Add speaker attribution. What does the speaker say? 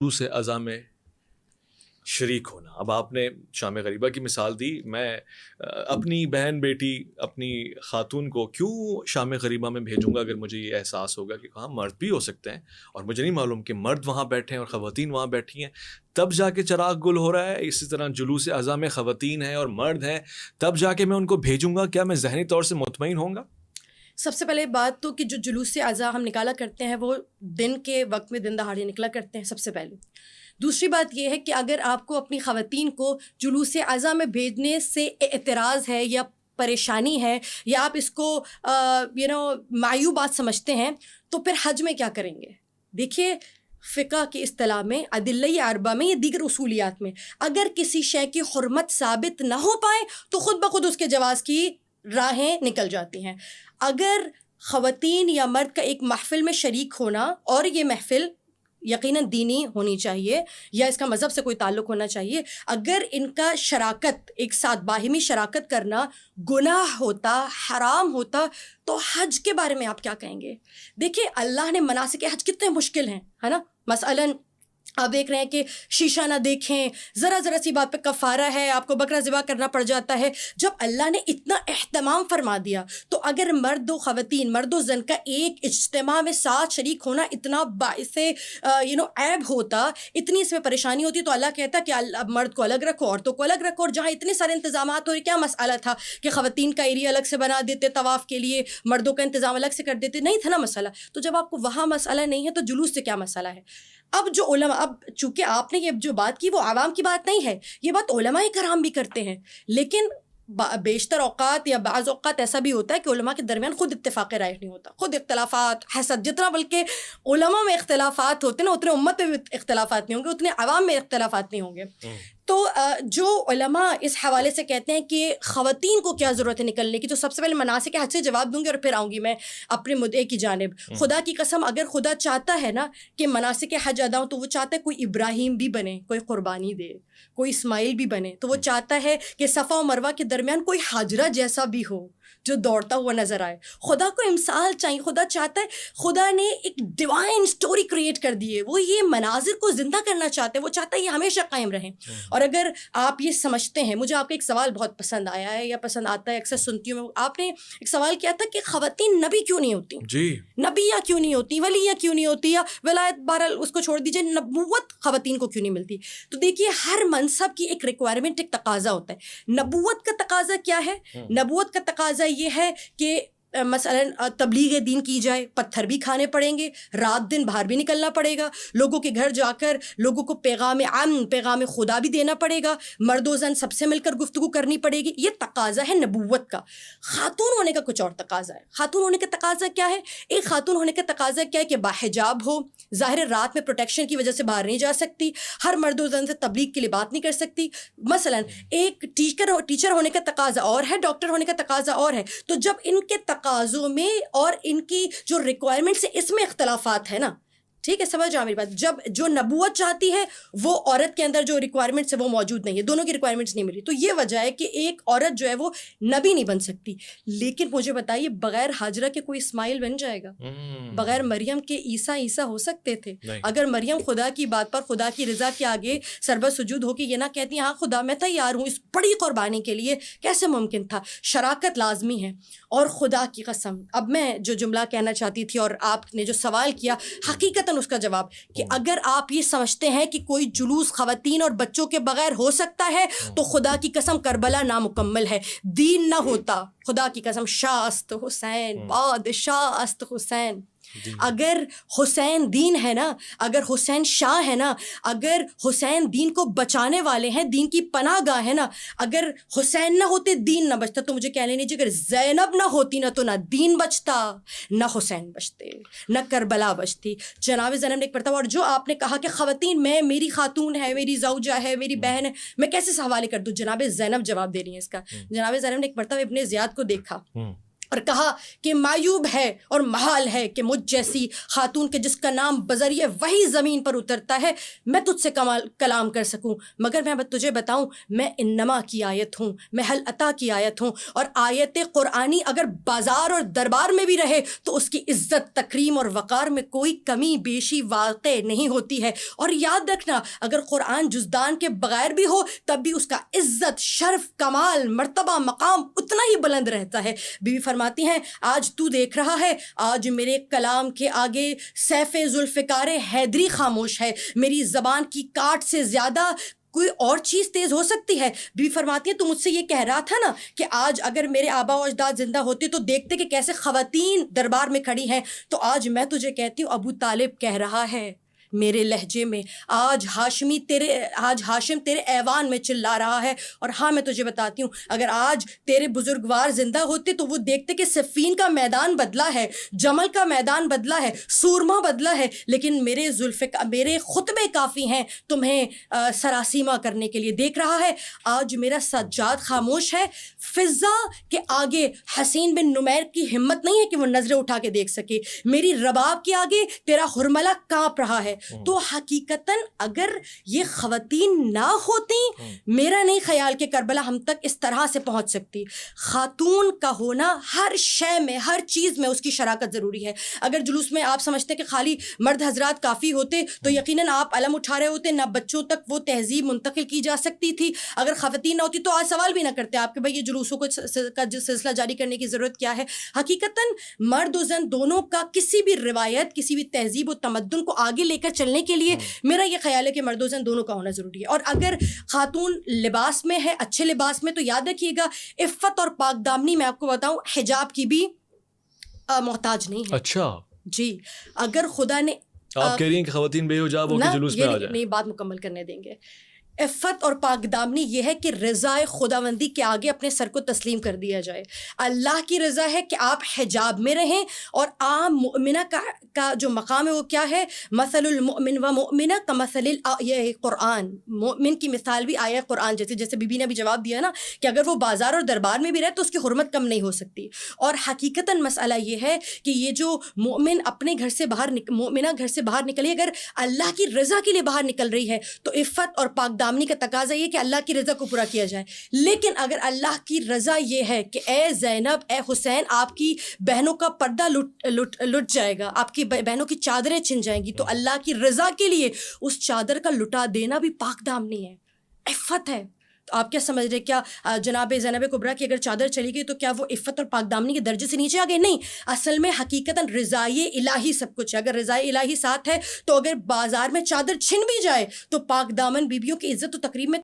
Speaker 1: جلوس اذاں میں شریک ہونا. اب آپ نے شام غریبہ کی مثال دی. میں اپنی بہن بیٹی اپنی خاتون کو کیوں شام غریبہ میں بھیجوں گا اگر مجھے یہ احساس ہوگا کہ ہاں مرد بھی ہو سکتے ہیں اور مجھے نہیں معلوم کہ مرد وہاں بیٹھے ہیں اور خواتین وہاں بیٹھی ہیں, تب جا کے چراغ گل ہو رہا ہے. اسی طرح جلوس اذاں میں خواتین ہیں اور مرد ہیں, تب جا کے میں ان کو بھیجوں گا. کیا میں ذہنی طور سے مطمئن ہوں گا؟
Speaker 2: سب سے پہلے بات تو کہ جو جلوس اذاں ہم نکالا کرتے ہیں وہ دن کے وقت میں دن دہاڑے نکلا کرتے ہیں سب سے پہلے. دوسری بات یہ ہے کہ اگر آپ کو اپنی خواتین کو جلوس اذاں میں بھیجنے سے اعتراض ہے یا پریشانی ہے یا آپ اس کو معیوب بات سمجھتے ہیں تو پھر حج میں کیا کریں گے؟ دیکھیے فقہ کی اصطلاح میں ادلہ اربعہ میں یا دیگر اصولیات میں اگر کسی شے کی حرمت ثابت نہ ہو پائے تو خود بخود اس کے جواز کی راہیں نکل جاتی ہیں. اگر خواتین یا مرد کا ایک محفل میں شریک ہونا, اور یہ محفل یقیناً دینی ہونی چاہیے یا اس کا مذہب سے کوئی تعلق ہونا چاہیے, اگر ان کا شراکت ایک ساتھ باہمی شراکت کرنا گناہ ہوتا, حرام ہوتا, تو حج کے بارے میں آپ کیا کہیں گے؟ دیکھیں اللہ نے مناسک حج کتنے مشکل ہیں, ہے نا. مثلاً آپ دیکھ رہے ہیں کہ شیشہ نہ دیکھیں, ذرا سی بات پہ کفارہ ہے, آپ کو بکرا ذبح کرنا پڑ جاتا ہے. جب اللہ نے اتنا اہتمام فرما دیا تو اگر مرد و خواتین, مرد و زن کا ایک اجتماع میں ساتھ شریک ہونا اتنا باعث عیب ہوتا, اتنی اس میں پریشانی ہوتی, تو اللہ کہتا کہ مرد کو الگ رکھو, عورتوں کو الگ رکھو. اور جہاں اتنے سارے انتظامات ہو رہے, کیا مسئلہ تھا کہ خواتین کا ایریا الگ سے بنا دیتے طواف کے لیے, مردوں کا انتظام الگ سے کر دیتے؟ نہیں تھا نا مسئلہ. تو جب آپ کو وہاں مسئلہ نہیں ہے تو جلوس سے کیا مسئلہ ہے؟ اب جو علماء, اب چونکہ آپ نے یہ جو بات کی وہ عوام کی بات نہیں ہے, یہ بات علماء کرام بھی کرتے ہیں, لیکن بیشتر اوقات یا بعض اوقات ایسا بھی ہوتا ہے کہ علماء کے درمیان خود اتفاق رائے نہیں ہوتا, خود اختلافات, حسد, جتنا بلکہ علماء میں اختلافات ہوتے ہیں نا اتنے امت میں اختلافات نہیں ہوں گے, اتنے عوام میں اختلافات نہیں ہوں گے. تو جو علماء اس حوالے سے کہتے ہیں کہ خواتین کو کیا ضرورت ہے نکلنے کی, تو سب سے پہلے مناسک حج سے جواب دوں گی اور پھر آؤں گی میں اپنے مدعے کی جانب. خدا کی قسم اگر خدا چاہتا ہے نا کہ مناسک حج ادا ہو, تو وہ چاہتا ہے کوئی ابراہیم بھی بنے, کوئی قربانی دے, کوئی اسماعیل بھی بنے. تو وہ چاہتا ہے کہ صفا و مروہ کے درمیان کوئی حاجرہ جیسا بھی ہو جو دوڑتا ہوا نظر آئے. خدا کو امثال چاہیے, خدا چاہتا ہے, خدا نے ایک ڈیوائن سٹوری کریٹ کر دی ہے, وہ یہ مناظر کو زندہ کرنا چاہتے ہیں, وہ چاہتا ہے یہ ہمیشہ قائم رہیں. اور اگر آپ یہ سمجھتے ہیں, مجھے آپ کا ایک سوال بہت پسند آیا ہے یا پسند آتا ہے, اکثر سنتی ہوں, آپ نے ایک سوال کیا تھا کہ خواتین نبی کیوں نہیں ہوتی؟
Speaker 1: جی,
Speaker 2: نبیہ کیوں نہیں ہوتی, ولیہ کیوں نہیں ہوتی, یا ولایت, بہرحال اس کو چھوڑ دیجیے, نبوت خواتین کو کیوں نہیں ملتی؟ تو دیکھیے ہر منصب کی ایک ریکوائرمنٹ, ایک تقاضا ہوتا ہے. نبوت کا تقاضا کیا ہے؟ نبوت کا تقاضا یہ ہے کہ مثلا تبلیغ دین کی جائے, پتھر بھی کھانے پڑیں گے, رات دن باہر بھی نکلنا پڑے گا, لوگوں کے گھر جا کر لوگوں کو پیغام امن, پیغام خدا بھی دینا پڑے گا, مرد و زن سب سے مل کر گفتگو کرنی پڑے گی. یہ تقاضا ہے نبوت کا. خاتون ہونے کا کچھ اور تقاضا ہے. خاتون ہونے کا تقاضا کیا ہے؟ ایک خاتون ہونے کا تقاضا کیا ہے کہ باحجاب ہو, ظاہر رات میں پروٹیکشن کی وجہ سے باہر نہیں جا سکتی, ہر مرد و زن سے تبلیغ کے لیے بات نہیں کر سکتی. مثلا ایک ٹیچر ہونے کا تقاضا اور ہے, ڈاکٹر ہونے کا تقاضا اور ہے. تو جب ان کے تقاضوں میں اور ان کی جو ریکوائرمنٹس ہیں اس میں اختلافات ہے نا, ٹھیک ہے, سمجھ آ میری بات. جب جو نبوت چاہتی ہے وہ عورت کے اندر جو ریکوائرمنٹس ہے وہ موجود نہیں ہے, دونوں کی ریکوائرمنٹس نہیں ملی. تو یہ وجہ ہے کہ ایک عورت جو ہے وہ نبی نہیں بن سکتی. لیکن مجھے بتائیے بغیر ہاجرہ کے کوئی اسماعیل بن جائے گا؟ بغیر مریم کے عیسیٰ ہو سکتے تھے؟ اگر مریم خدا کی بات پر, خدا کی رضا کے آگے سربہ سجود ہو کے یہ نہ کہتی ہاں خدا میں تیار ہوں اس بڑی قربانی کے لیے, کیسے ممکن تھا؟ شراکت لازمی ہے. اور خدا کی قسم, اب میں جو جملہ کہنا چاہتی تھی اور آپ نے جو سوال کیا, حقیقتاً اس کا جواب کہ اگر آپ یہ سمجھتے ہیں کہ کوئی جلوس خواتین اور بچوں کے بغیر ہو سکتا ہے تو خدا کی قسم کربلا نامکمل ہے, دین نہ ہوتا. خدا کی قسم شاہ است حسین, بادشاہ است حسین. اگر حسین دین ہے نا, اگر حسین شاہ ہے نا, اگر حسین دین کو بچانے والے ہیں, دین کی پناہ گاہ ہے نا, اگر حسین نہ ہوتے دین نہ بچتا. تو مجھے کہہ لینے چاہیے اگر زینب نہ ہوتی نا تو نہ دین بچتا, نہ حسین بچتے, نہ کربلا بچتی. جناب زینب نے ایک مرتبہ, اور جو آپ نے کہا کہ خواتین میں, میری خاتون ہے, میری زوجہ ہے, میری بہن ہے, میں کیسے حوالے کر دوں؟ جناب زینب جواب دے رہی ہیں اس کا. جناب زینب نے ایک مرتبہ ابن زیاد کو دیکھا, اور کہا کہ معیوب ہے اور محال ہے کہ مجھ جیسی خاتون کے جس کا نام بذریعہ وہی زمین پر اترتا ہے میں تجھ سے کلام کر سکوں، مگر میں تجھے بتاؤں میں انما کی آیت ہوں، میں حل عطا کی آیت ہوں، اور آیت قرآنی اگر بازار اور دربار میں بھی رہے تو اس کی عزت تکریم اور وقار میں کوئی کمی بیشی واقع نہیں ہوتی ہے۔ اور یاد رکھنا اگر قرآن جزدان کے بغیر بھی ہو تب بھی اس کا عزت، شرف، کمال، مرتبہ، مقام اتنا ہی بلند رہتا ہے۔ بی بی فرماتی ہیں آج تو دیکھ رہا ہے، آج میرے کلام کے آگے سیف ذوالفقار حیدری خاموش ہے، میری زبان کی کاٹ سے زیادہ کوئی اور چیز تیز ہو سکتی ہے؟ بی فرماتی ہے تو مجھ سے یہ کہہ رہا تھا نا کہ آج اگر میرے آبا و اجداد زندہ ہوتے تو دیکھتے کہ کیسے خواتین دربار میں کھڑی ہیں، تو آج میں تجھے کہتی ہوں ابو طالب کہہ رہا ہے میرے لہجے میں، آج ہاشم تیرے ایوان میں چلا رہا ہے۔ اور ہاں میں تجھے بتاتی ہوں اگر آج تیرے بزرگوار زندہ ہوتے تو وہ دیکھتے کہ صفین کا میدان بدلا ہے، جمل کا میدان بدلا ہے، سورما بدلا ہے، لیکن میرے خطبے کافی ہیں تمہیں سراسیمہ کرنے کے لیے۔ دیکھ رہا ہے آج میرا سجاد خاموش ہے، فضا کے آگے حسین بن نمیر کی ہمت نہیں ہے کہ وہ نظریں اٹھا کے دیکھ سکے، میری رباب کے آگے تیرا حرملہ کانپ رہا ہے۔ تو حقیقتاً اگر یہ خواتین نہ ہوتی میرا نہیں خیال کہ کربلا ہم تک اس طرح سے پہنچ سکتی۔ خاتون کا ہونا ہر شے میں، ہر چیز میں اس کی شراکت ضروری ہے۔ اگر جلوس میں آپ سمجھتے کہ خالی مرد حضرات کافی ہوتے تو یقیناً آپ علم اٹھا رہے ہوتے، نہ بچوں تک وہ تہذیب منتقل کی جا سکتی تھی۔ اگر خواتین نہ ہوتی تو آج سوال بھی نہ کرتے آپ کہ بھائی یہ جلوسوں کا سلسلہ جاری کرنے کی ضرورت کیا ہے۔ حقیقتاً مرد و زن دونوں کا کسی بھی روایت، کسی بھی تہذیب و تمدن کو آگے لے کر چلنے کے لیے میرا یہ خیال ہے کہ مرد و زن دونوں کا ہونا ضروری ہے۔ اور اگر خاتون لباس میں ہے، اچھے لباس میں، تو یاد رکھیے گا عفت اور پاک دامنی میں آپ کو بتاؤں حجاب کی بھی محتاج نہیں ہے۔
Speaker 1: اچھا
Speaker 2: جی، اگر خدا نے
Speaker 1: آپ کہہ رہی ہیں کہ خواتین بے حجاب ہو کے جلوس میں آ جائیں؟
Speaker 2: نہیں، بات مکمل کرنے دیں گے۔ عفت اور پاک دامنی یہ ہے کہ رضا خداوندی کے آگے اپنے سر کو تسلیم کر دیا جائے۔ اللہ کی رضا ہے کہ آپ حجاب میں رہیں، اور عام مؤمنہ کا جو مقام ہے وہ کیا ہے؟ مثل المؤمن و مؤمنہ کمثل الآیہ قرآن، مومن کی مثال بھی آیہ قرآن جیسے بی بی نے بھی جواب دیا نا کہ اگر وہ بازار اور دربار میں بھی رہے تو اس کی حرمت کم نہیں ہو سکتی۔ اور حقیقتاً مسئلہ یہ ہے کہ یہ جو مومن اپنے گھر سے باہر مومنہ گھر سے باہر نکلی، اگر اللہ کی رضا کے لیے باہر نکل رہی ہے تو عفت اور پاک دامنی کا تقاضا یہ کہ اللہ کی رضا کو پورا کیا جائے۔ لیکن اگر اللہ کی رضا یہ ہے کہ اے زینب، اے حسین، آپ کی بہنوں کا پردہ لٹ جائے گا، آپ کی بہنوں کی چادریں چھن جائیں گی، تو اللہ کی رضا کے لیے اس چادر کا لٹا دینا بھی پاک دامنی ہے، عفت ہے۔ تو آپ کیا سمجھ رہے، کیا جناب زینب کبریٰ کی اگر چادر چلی گئی تو کیا وہ عفت اور پاک دامنی کے درجے سے نیچے آ گئے؟ نہیں، اصل میں حقیقتاً رضائے الہی سب کچھ ہے۔ اگر رضائے الہی ساتھ ہے تو اگر بازار میں چادر چھن بھی جائے تو پاک دامن بیویوں کی عزت و تکریم میں